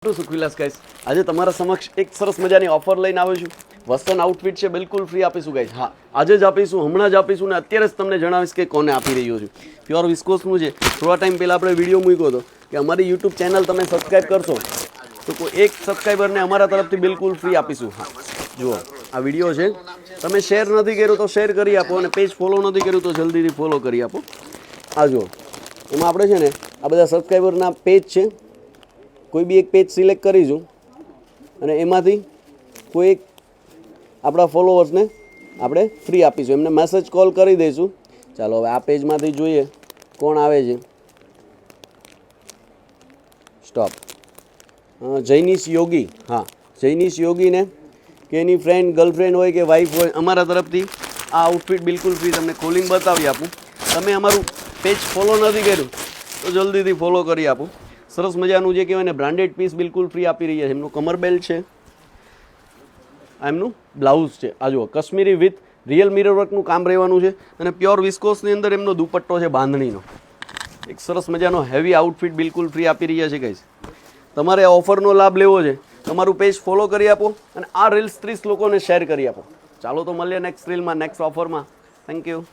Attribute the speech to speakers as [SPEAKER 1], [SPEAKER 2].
[SPEAKER 1] સુખવિલાસ guys, આજે તમારા સમક્ષ એક સરસ મજાની ઓફર લઈને આવ્યો છું. વેસ્ટર્ન આઉટફિટ છે, બિલકુલ ફ્રી આપીશું ગાઈસ. હા, આજે જ આપીશું, હમણાં જ આપીશું ને અત્યારે જ તમને જણાવીશ કે કોને આપી રહ્યો છું. પ્યોર વિસ્કોસનું છે. થોડા ટાઈમ પહેલાં આપણે વિડીયો મૂક્યો હતો કે અમારી યુટ્યુબ ચેનલ તમે સબસ્ક્રાઈબ કરશો તો કોઈ એક સબસ્ક્રાઈબરને અમારા તરફથી બિલકુલ ફ્રી આપીશું. હા, જુઓ આ વિડીયો છે. તમે શેર નથી કર્યું તો શેર કરી આપો અને પેજ ફોલો નથી કર્યું તો જલ્દીથી ફોલો કરી આપો. આ જુઓ, એમાં આપણે છે ને આ બધા સબસ્ક્રાઈબરના પેજ છે. કોઈ બી એક પેજ સિલેક્ટ કરીશું અને એમાંથી કોઈ એક આપણા ફોલોવર્સને આપણે ફ્રી આપીશું. એમને મેસેજ કોલ કરી દઈશું. ચાલો હવે આ પેજમાંથી જોઈએ કોણ આવે છે. સ્ટોપ. જૈનિશ યોગી. હા, જૈનિશ યોગીને કે એની ફ્રેન્ડ, ગર્લફ્રેન્ડ હોય કે વાઈફ હોય, અમારા તરફથી આ આઉટફિટ બિલકુલ ફ્રી તમને કોલિંગ બતાવી આપું. તમે અમારું પેજ ફોલો નથી કર્યું તો જલ્દીથી ફોલો કરી આપો. સરસ મજાનું જે કહેવાય ને બ્રાન્ડેડ પીસ બિલકુલ ફ્રી આપી રહ્યા છે. એમનું કમર બેલ્ટ છે, આ એમનું બ્લાઉઝ છે. આ જુઓ, કાશ્મીરી વિથ રિયલ મિરર વર્કનું કામ રહેવાનું છે અને પ્યોર વિસ્કોસની અંદર એમનો દુપટ્ટો છે બાંધણીનો. એક સરસ મજાનો હેવી આઉટફિટ બિલકુલ ફ્રી આપી રહ્યા છે ગાઈસ. તમારે આ ઓફરનો લાભ લેવો છે, તમારું પેજ ફોલો કરી આપો અને આ રીલ્સ 30 લોકોને શેર કરી આપો. ચાલો તો મળીએ નેક્સ્ટ રીલમાં, નેક્સ્ટ ઓફરમાં. Thank you.